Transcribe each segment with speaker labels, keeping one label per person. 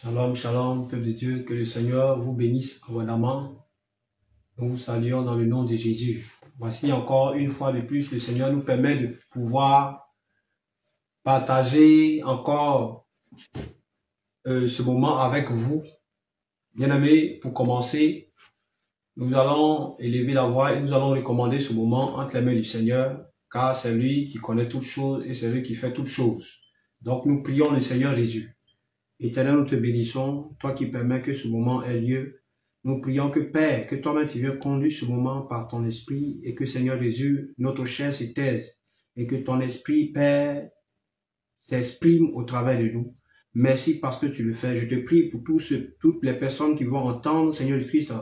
Speaker 1: Shalom, shalom, peuple de Dieu, que le Seigneur vous bénisse abondamment. Nous vous saluons dans le nom de Jésus. Voici encore une fois de plus, le Seigneur nous permet de pouvoir partager encore ce moment avec vous. Bien-aimés, pour commencer, nous allons élever la voix et nous allons recommander ce moment entre les mains du Seigneur, car c'est lui qui connaît toutes choses et c'est lui qui fait toutes choses. Donc nous prions le Seigneur Jésus. Éternel, nous te bénissons, toi qui permets que ce moment ait lieu. Nous prions que Père, que toi-même tu viennes conduire ce moment par ton esprit et que Seigneur Jésus, notre chair se taise et que ton esprit, Père, s'exprime au travers de nous. Merci parce que tu le fais. Je te prie pour toutes les personnes qui vont entendre, Seigneur Jésus-Christ,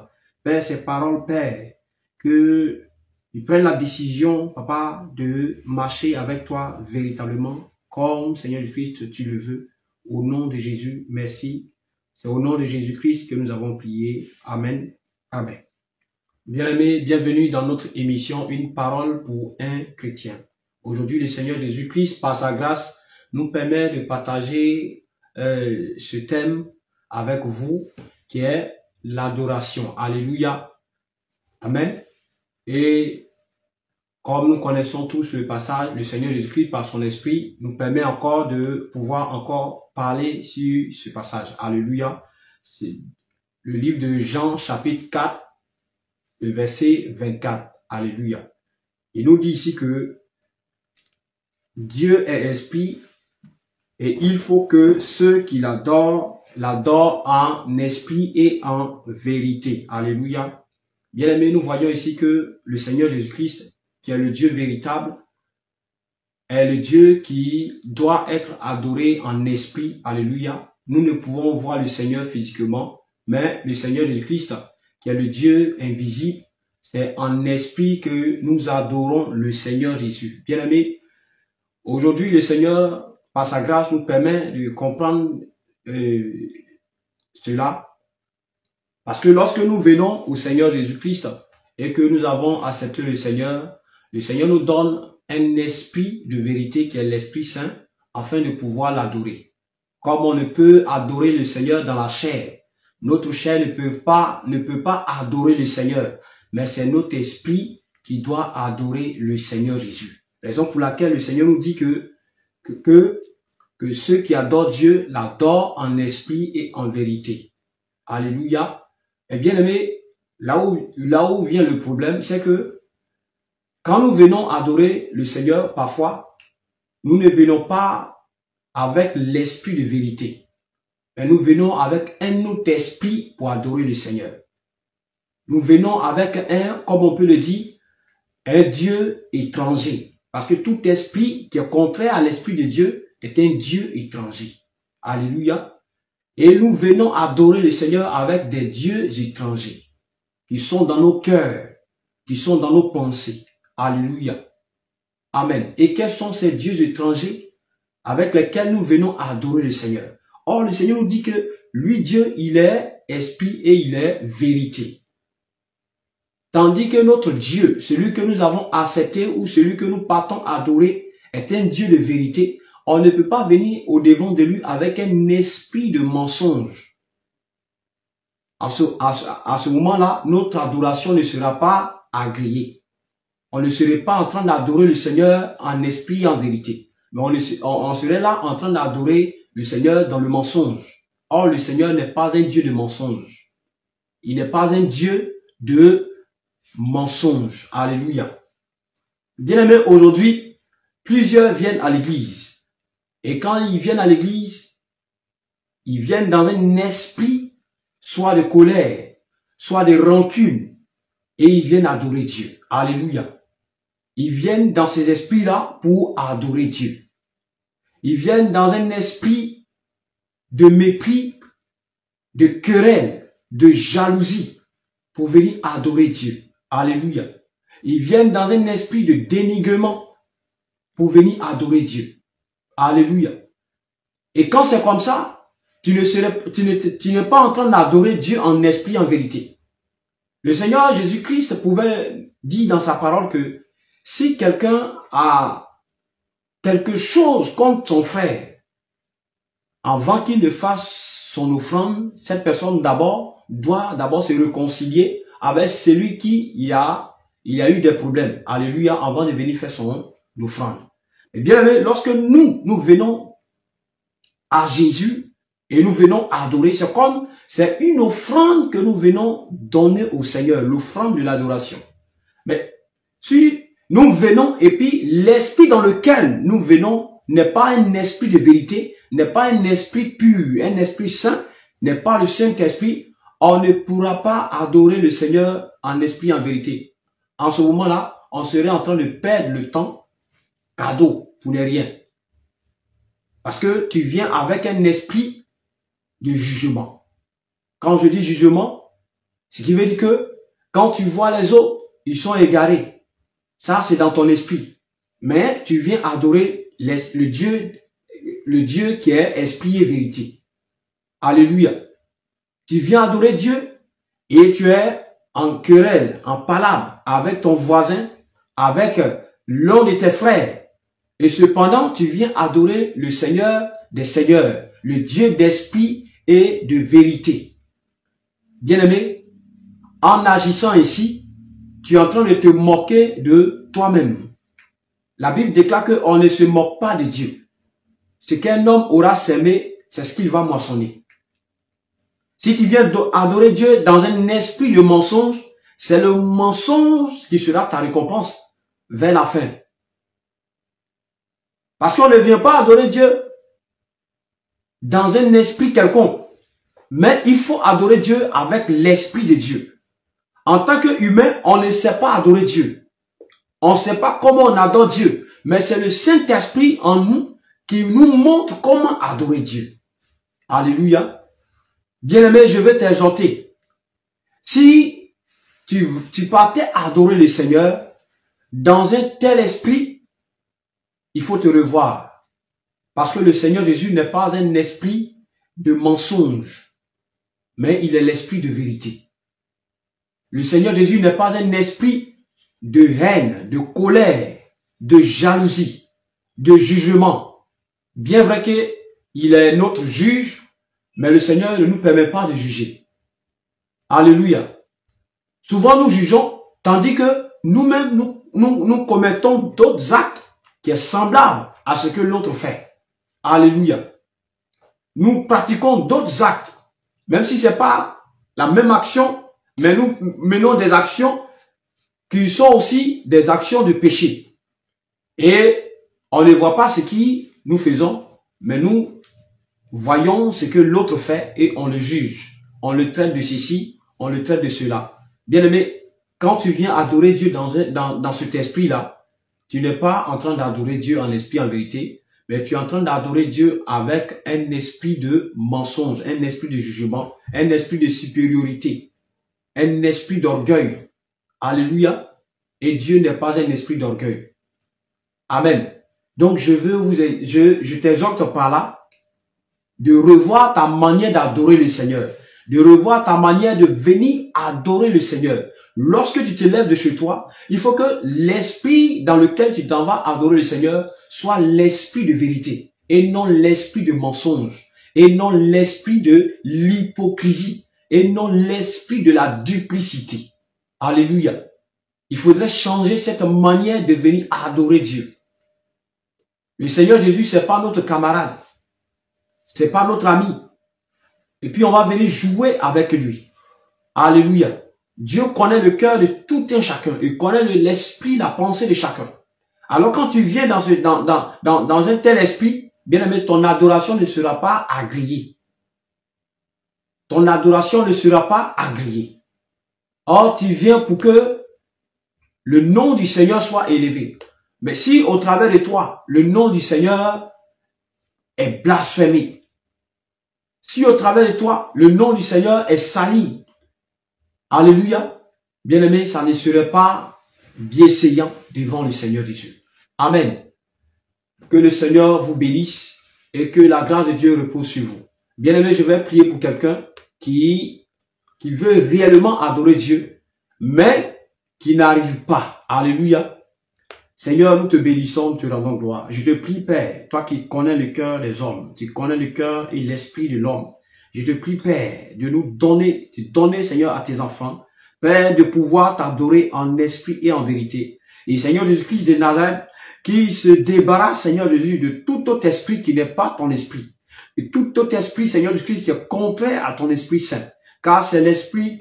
Speaker 1: Père, ces paroles, Père, que ils prennent la décision, Papa, de marcher avec toi véritablement, comme Seigneur Jésus-Christ, tu le veux. Au nom de Jésus, merci. C'est au nom de Jésus-Christ que nous avons prié. Amen. Amen. Bien-aimés, bienvenue dans notre émission Une parole pour un chrétien. Aujourd'hui, le Seigneur Jésus-Christ, par sa grâce, nous permet de partager ce thème avec vous, qui est l'adoration. Alléluia. Amen. Et comme nous connaissons tous le passage, le Seigneur Jésus-Christ, par son esprit, nous permet encore de pouvoir encore parler sur ce passage. Alléluia. C'est le livre de Jean, chapitre 4, le verset 24. Alléluia. Il nous dit ici que Dieu est esprit et il faut que ceux qui l'adorent en esprit et en vérité. Alléluia. Bien aimé, nous voyons ici que le Seigneur Jésus-Christ, qui est le Dieu véritable, est le Dieu qui doit être adoré en esprit. Alléluia. Nous ne pouvons voir le Seigneur physiquement, mais le Seigneur Jésus-Christ, qui est le Dieu invisible, c'est en esprit que nous adorons le Seigneur Jésus. Bien aimé, aujourd'hui le Seigneur, par sa grâce, nous permet de comprendre cela. Parce que lorsque nous venons au Seigneur Jésus-Christ et que nous avons accepté le Seigneur nous donne un esprit de vérité qui est l'Esprit Saint afin de pouvoir l'adorer. Comme on ne peut adorer le Seigneur dans la chair, notre chair ne peut pas adorer le Seigneur, mais c'est notre esprit qui doit adorer le Seigneur Jésus. Raison pour laquelle le Seigneur nous dit que ceux qui adorent Dieu l'adorent en esprit et en vérité. Alléluia. Et bien aimé, là où vient le problème, c'est que quand nous venons adorer le Seigneur, parfois, nous ne venons pas avec l'esprit de vérité, mais nous venons avec un autre esprit pour adorer le Seigneur. Nous venons avec comme on peut le dire, un Dieu étranger. Parce que tout esprit qui est contraire à l'esprit de Dieu est un Dieu étranger. Alléluia. Et nous venons adorer le Seigneur avec des dieux étrangers qui sont dans nos cœurs, qui sont dans nos pensées. Alléluia. Amen. Et quels sont ces dieux étrangers avec lesquels nous venons adorer le Seigneur? Or, le Seigneur nous dit que lui, Dieu, il est esprit et il est vérité. Tandis que notre Dieu, celui que nous avons accepté ou celui que nous partons adorer, est un Dieu de vérité. On ne peut pas venir au devant de lui avec un esprit de mensonge. À ce moment-là, notre adoration ne sera pas agréée. On ne serait pas en train d'adorer le Seigneur en esprit et en vérité. Mais on serait là en train d'adorer le Seigneur dans le mensonge. Or, le Seigneur n'est pas un Dieu de mensonge. Il n'est pas un Dieu de mensonge. Alléluia. Bien-aimés, aujourd'hui, plusieurs viennent à l'église. Et quand ils viennent à l'église, ils viennent dans un esprit, soit de colère, soit de rancune, et ils viennent adorer Dieu. Alléluia. Ils viennent dans ces esprits-là pour adorer Dieu. Ils viennent dans un esprit de mépris, de querelle, de jalousie pour venir adorer Dieu. Alléluia. Ils viennent dans un esprit de dénigrement pour venir adorer Dieu. Alléluia. Et quand c'est comme ça, tu n'es pas en train d'adorer Dieu en esprit, en vérité. Le Seigneur Jésus-Christ pouvait dire dans sa parole que si quelqu'un a quelque chose contre son frère, avant qu'il ne fasse son offrande, cette personne doit d'abord se réconcilier avec celui qui il a eu des problèmes. Alléluia, avant de venir faire son offrande. Et bien aimé, lorsque nous venons à Jésus et nous venons adorer, c'est une offrande que nous venons donner au Seigneur, l'offrande de l'adoration. Mais si nous venons et puis l'esprit dans lequel nous venons n'est pas un esprit de vérité, n'est pas un esprit pur, un esprit saint, n'est pas le Saint-Esprit, on ne pourra pas adorer le Seigneur en esprit, en vérité. En ce moment-là, on serait en train de perdre le temps, cadeau, pour ne rien. Parce que tu viens avec un esprit de jugement. Quand je dis jugement, ce qui veut dire que quand tu vois les autres, ils sont égarés. Ça, c'est dans ton esprit. Mais tu viens adorer le Dieu qui est esprit et vérité. Alléluia. Tu viens adorer Dieu et tu es en querelle, en palabre avec ton voisin, avec l'un de tes frères. Et cependant, tu viens adorer le Seigneur des Seigneurs, le Dieu d'esprit et de vérité. Bien-aimé, en agissant ici, tu es en train de te moquer de toi-même. La Bible déclare qu'on ne se moque pas de Dieu. Ce qu'un homme aura semé, c'est ce qu'il va moissonner. Si tu viens adorer Dieu dans un esprit de mensonge, c'est le mensonge qui sera ta récompense vers la fin. Parce qu'on ne vient pas adorer Dieu dans un esprit quelconque. Mais il faut adorer Dieu avec l'esprit de Dieu. En tant qu'humain, on ne sait pas adorer Dieu. On ne sait pas comment on adore Dieu. Mais c'est le Saint-Esprit en nous qui nous montre comment adorer Dieu. Alléluia. Bien-aimé, je vais t'exhorter. Si tu partais adorer le Seigneur dans un tel esprit, il faut te revoir. Parce que le Seigneur Jésus n'est pas un esprit de mensonge, mais il est l'esprit de vérité. Le Seigneur Jésus n'est pas un esprit de haine, de colère, de jalousie, de jugement. Bien vrai qu'il est notre juge, mais le Seigneur ne nous permet pas de juger. Alléluia. Souvent nous jugeons, tandis que nous-mêmes, nous commettons d'autres actes qui sont semblables à ce que l'autre fait. Alléluia. Nous pratiquons d'autres actes, même si ce n'est pas la même action, mais nous menons des actions qui sont aussi des actions de péché. Et on ne voit pas ce que nous faisons, mais nous voyons ce que l'autre fait et on le juge. On le traite de ceci, on le traite de cela. Bien-aimé, quand tu viens adorer Dieu dans cet esprit-là, tu n'es pas en train d'adorer Dieu en esprit, en vérité, mais tu es en train d'adorer Dieu avec un esprit de mensonge, un esprit de jugement, un esprit de supériorité, un esprit d'orgueil. Alléluia. Et Dieu n'est pas un esprit d'orgueil. Amen. Donc je t'exhorte par là de revoir ta manière d'adorer le Seigneur, de revoir ta manière de venir adorer le Seigneur. Lorsque tu te lèves de chez toi, il faut que l'esprit dans lequel tu t'en vas adorer le Seigneur soit l'esprit de vérité et non l'esprit de mensonge et non l'esprit de l'hypocrisie et non l'esprit de la duplicité. Alléluia. Il faudrait changer cette manière de venir adorer Dieu. Le Seigneur Jésus, c'est pas notre camarade. C'est pas notre ami. Et puis on va venir jouer avec lui. Alléluia. Dieu connaît le cœur de tout un chacun. Il connaît l'esprit, la pensée de chacun. Alors quand tu viens dans un tel esprit, bien aimé, ton adoration ne sera pas agréée. Ton adoration ne sera pas agréée. Or, tu viens pour que le nom du Seigneur soit élevé. Mais si au travers de toi, le nom du Seigneur est blasphémé, si au travers de toi, le nom du Seigneur est sali, alléluia, bien-aimé, ça ne serait pas bienséant devant le Seigneur Jésus. Amen. Que le Seigneur vous bénisse et que la grâce de Dieu repose sur vous. Bien-aimé, je vais prier pour quelqu'un qui veut réellement adorer Dieu, mais qui n'arrive pas. Alléluia. Seigneur, nous te bénissons, nous te rendons gloire. Je te prie, Père, toi qui connais le cœur des hommes, tu connais le cœur et l'esprit de l'homme. Je te prie, Père, de nous donner, Seigneur, à tes enfants, Père, de pouvoir t'adorer en esprit et en vérité. Et Seigneur Jésus-Christ de Nazareth, qui se débarrasse, Seigneur Jésus, de tout autre esprit qui n'est pas ton esprit. Et tout autre esprit, Seigneur Jésus-Christ, qui est contraire à ton Esprit Saint. Car c'est l'Esprit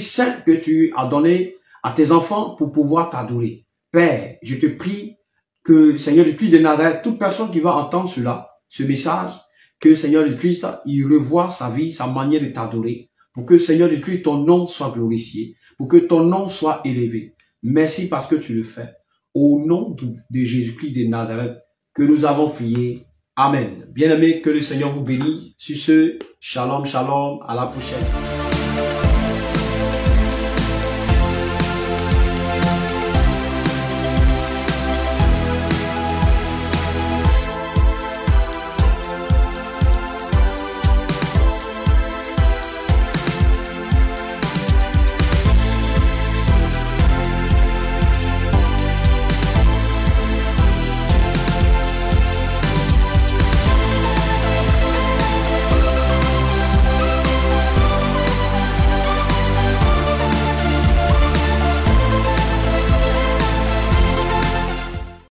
Speaker 1: Saint que tu as donné à tes enfants pour pouvoir t'adorer. Père, je te prie que, Seigneur Jésus-Christ de Nazareth, toute personne qui va entendre cela, ce message, que Seigneur Jésus-Christ, il revoie sa vie, sa manière de t'adorer, pour que Seigneur Jésus-Christ, ton nom soit glorifié, pour que ton nom soit élevé. Merci parce que tu le fais. Au nom de Jésus-Christ de Nazareth, que nous avons prié. Amen. Bien-aimés, que le Seigneur vous bénisse. Sur ce, shalom, shalom, à la prochaine.